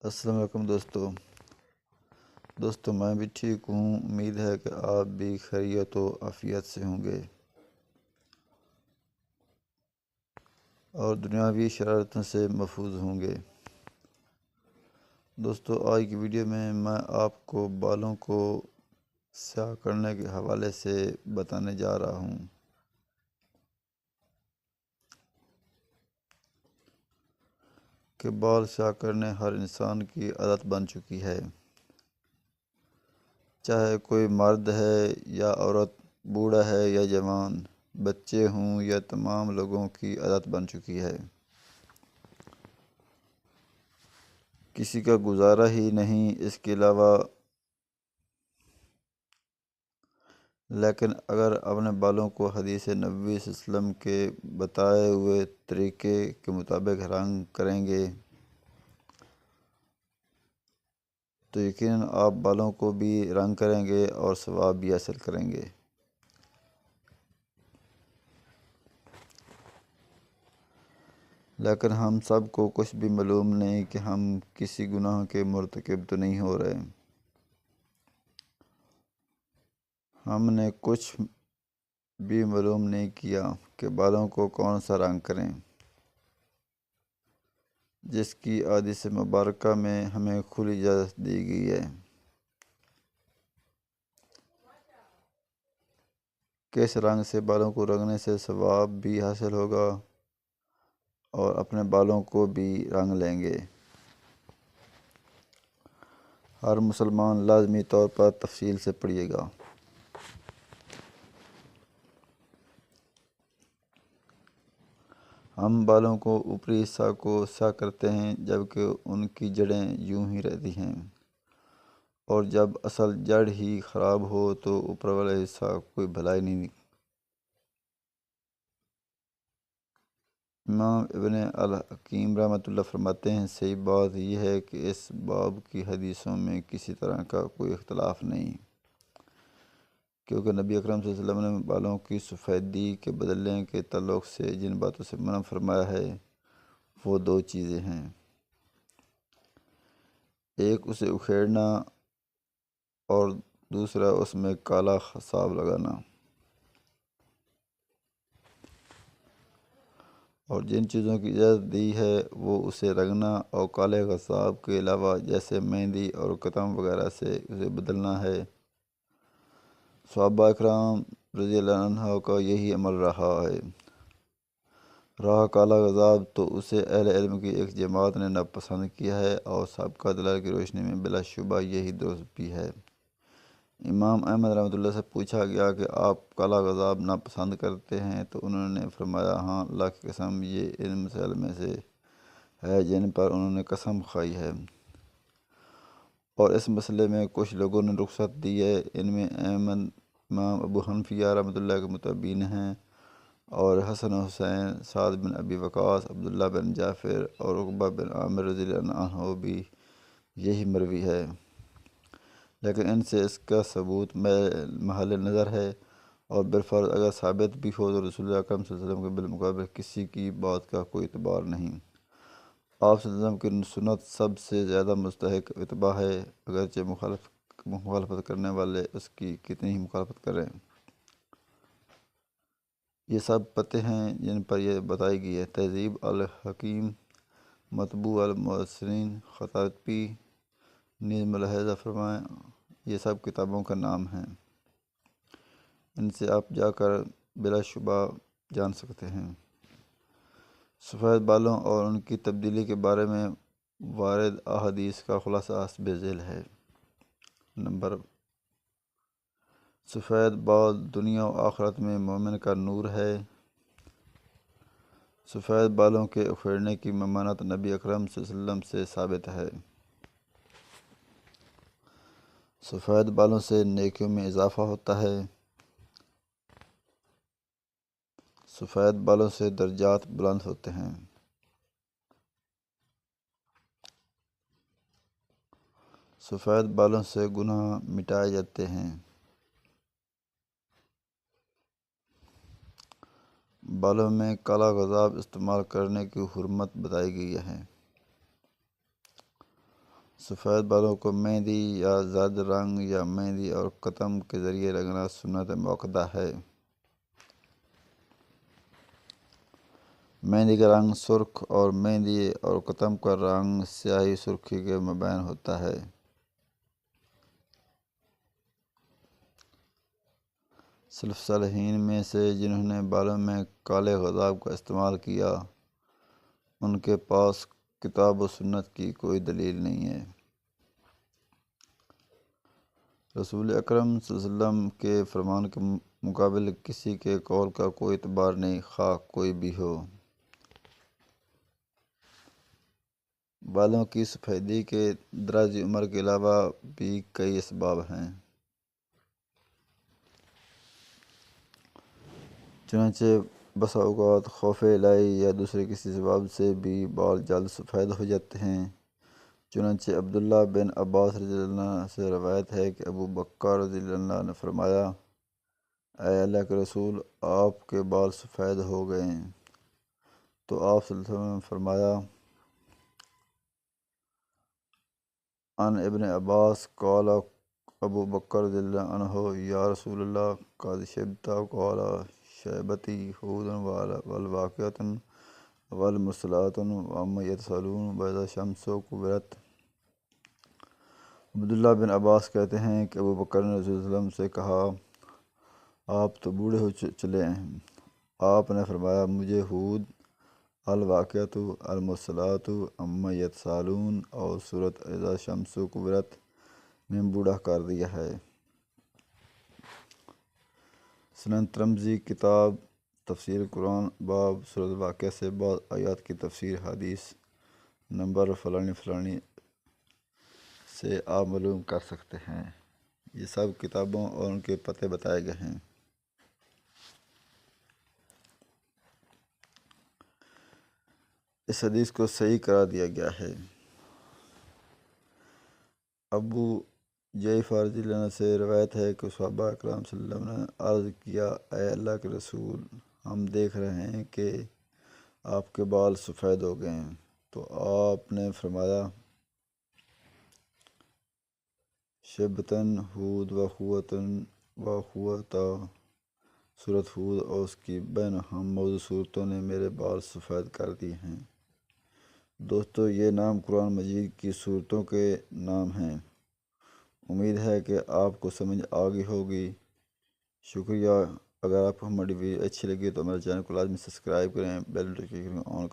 السلام علیکم دوستو میں بھی ٹھیک ہوں۔ امید ہے کہ آپ بھی خیریت و عافیت سے ہوں گے اور دنیاوی شرارتوں سے محفوظ ہوں گے۔ دوستو آج کی ویڈیو میں آپ کو بالوں کو سیاہ کرنے کے حوالے سے بتانے جا رہا ہوں کہ بال سیاہ کرنے ہر انسان کی عادت بن چکی ہے، چاہے کوئی مرد ہے یا عورت، بوڑھا ہے یا جوان، بچے ہوں یا تمام لوگوں کی عادت بن چکی ہے۔ کسی کا گزارا ہی نہیں اس کے علاوہ۔ لیکن اگر اپنے بالوں کو حدیث نبوی صلی اللہ علیہ وسلم کے بتائے ہوئے طریقے کے مطابق رنگ کریں گے تو یقیناً آپ بالوں کو بھی رنگ کریں گے اور ثواب بھی حاصل کریں گے۔ لیکن ہم سب کو کچھ بھی معلوم نہیں کہ ہم کسی گناہ کے مرتکب تو نہیں ہو رہے۔ ہم نے کچھ بھی معلوم نہیں کیا کہ بالوں کو کون سا رنگ کریں، جس کی حدیث مبارکہ میں ہمیں کھلی اجازت دی گئی ہے۔ کس رنگ سے بالوں کو رنگنے سے ثواب بھی حاصل ہوگا اور اپنے بالوں کو بھی رنگ لیں گے۔ ہر مسلمان لازمی طور پر تفصیل سے پڑھیے گا۔ ہم بالوں کو اوپری حصہ کو سیاہ کرتے ہیں جبکہ ان کی جڑیں یوں ہی رہتی ہیں، اور جب اصل جڑ ہی خراب ہو تو اوپر والا حصہ کوئی بھلائی نہیں۔ امام ابن الحکیم رحمۃ اللہ فرماتے ہیں، صحیح بات یہ ہے کہ اس باب کی حدیثوں میں کسی طرح کا کوئی اختلاف نہیں، کیونکہ نبی اکرم صلی اللہ علیہ وسلم نے بالوں کی سفیدی کے بدلنے کے تعلق سے جن باتوں سے منع فرمایا ہے وہ دو چیزیں ہیں: ایک اسے اکھیڑنا اور دوسرا اس میں کالا خساب لگانا۔ اور جن چیزوں کی اجازت دی ہے وہ اسے رنگنا اور کالے خساب کے علاوہ جیسے مہندی اور کتم وغیرہ سے اسے بدلنا ہے۔ صحابہ اکرام رضی اللہ عنہ کا یہی عمل رہا ہے۔ رہا کالا خساب تو اسے اہل علم کی ایک جماعت نے ناپسند کیا ہے اور سابقہ دلائل کی روشنی میں بلا شبہ یہی درست بھی ہے۔ امام احمد رحمۃ اللہ سے پوچھا گیا کہ آپ کالا خساب ناپسند کرتے ہیں تو انہوں نے فرمایا، ہاں، اللہ کی قسم یہ ان مسائل میں سے ہے جن پر انہوں نے قسم کھائی ہے، اور اس مسئلے میں کچھ لوگوں نے رخصت دی ہے۔ ان میں امام ابو حنیفہ رحمۃ اللہ کے متبعین ہیں، اور حسن حسین، سعد بن ابی وقاص، عبداللہ بن جعفر اور عقبہ بن عامر رضی اللہ عنہ بھی یہی مروی ہے۔ لیکن ان سے اس کا ثبوت محل نظر ہے، اور بالفرض اگر ثابت بھی ہو تو رسول اللہ اکرم صلی اللہ علیہ وسلم کے بالمقابل کسی کی بات کا کوئی اعتبار نہیں۔ آپ صلی اللہ علیہ وسلم کی سنت سب سے زیادہ مستحق اتباع ہے، اگرچہ مخالفت کرنے والے اس کی کتنی ہی مخالفت کریں۔ یہ سب پتے ہیں جن پر یہ بتائی گئی ہے: تہذیب الحکیم، مطبوع المحسنین، خطاطی، نیز ملاحظہ فرمائیں۔ یہ سب کتابوں کا نام ہیں، ان سے آپ جا کر بلا شبہ جان سکتے ہیں۔ سفید بالوں اور ان کی تبدیلی کے بارے میں وارد احادیث کا خلاصہ حسب ذیل ہے۔ نمبر: سفید بال دنیا و آخرت میں مومن کا نور ہے۔ سفید بالوں کے اکھیڑنے کی ممانعت نبی اکرم صلی اللہ علیہ وسلم سے ثابت ہے۔ سفید بالوں سے نیکیوں میں اضافہ ہوتا ہے۔ سفید بالوں سے درجات بلند ہوتے ہیں۔ سفید بالوں سے گناہ مٹائے جاتے ہیں۔ بالوں میں کالا خساب استعمال کرنے کی حرمت بتائی گئی ہے۔ سفید بالوں کو مہندی یا زرد رنگ یا مہندی اور قطم کے ذریعے رنگنا سنت موقدہ ہے۔ مہندی کا رنگ سرخ اور مہندی اور قطم کا رنگ سیاہی سرخی کے مابین ہوتا ہے۔ سلف صالحین میں سے جنہوں نے بالوں میں کالے غضاب کا استعمال کیا، ان کے پاس کتاب و سنت کی کوئی دلیل نہیں ہے۔ رسول اکرم صلی اللہ علیہ وسلم کے فرمان کے مقابل کسی کے قول کا کوئی اعتبار نہیں، خواہ کوئی بھی ہو۔ بالوں کی سفیدی کے دراز عمر کے علاوہ بھی کئی اسباب ہیں۔ چنانچہ بسا اوقات خوف الہی یا دوسرے کسی سبب سے بھی بال جلد سفید ہو جاتے ہیں۔ چنانچہ عبداللہ بن عباس رضی اللہ عنہ سے روایت ہے کہ ابو بکر رضی اللہ عنہ نے فرمایا، اے اللہ کے رسول، آپ کے بال سفید ہو گئے ہیں۔ تو آپ صلی اللہ علیہ وسلم نے فرمایا، ان ابن عباس قال ابو بکر رضی اللہ عنہ، یا رسول اللہ، قد شبت، قال شیبتی ہود والواقعۃ والمرسلات وعما یتساءلون واذا الشمس کورت۔ عبداللہ بن عباس کہتے ہیں کہ ابو بکر نے رسول اللہ علیہ وسلم سے کہا، آپ تو بوڑھے ہو چلے ہیں۔ آپ نے فرمایا، مجھے ہود، الواقعۃ، المرسلات، عما یتساءلون اور سورۃ اذا الشمس کورت نے بوڑھا کر دیا ہے۔ سنن ترمذی کتاب تفسیر قرآن باب سورۃ الواقعہ سے بعض آیات کی تفسیر حدیث نمبر فلانی فلانی سے آپ معلوم کر سکتے ہیں۔ یہ سب کتابوں اور ان کے پتے بتائے گئے ہیں۔ اس حدیث کو صحیح قرار دیا گیا ہے۔ ابو جعفر رضی اللہ عنہ سے روایت ہے کہ صحابہ اکرام صلی اللہ علیہ وسلم نے عرض کیا، اے اللہ کے رسول، ہم دیکھ رہے ہیں کہ آپ کے بال سفید ہو گئے ہیں۔ تو آپ نے فرمایا، شبتن ہود و خوتا، سورۃ ہود اور اس کی بین ہم موضوع صورتوں نے میرے بال سفید کر دیے ہیں۔ دوستو، یہ نام قرآن مجید کی صورتوں کے نام ہیں۔ امید ہے کہ آپ کو سمجھ آ گئی ہوگی۔ شکریہ۔ اگر آپ کو ہماری ویڈیو اچھی لگی تو ہمارے چینل کو لازمی سبسکرائب کریں، بیل نوٹیفیکیشن آن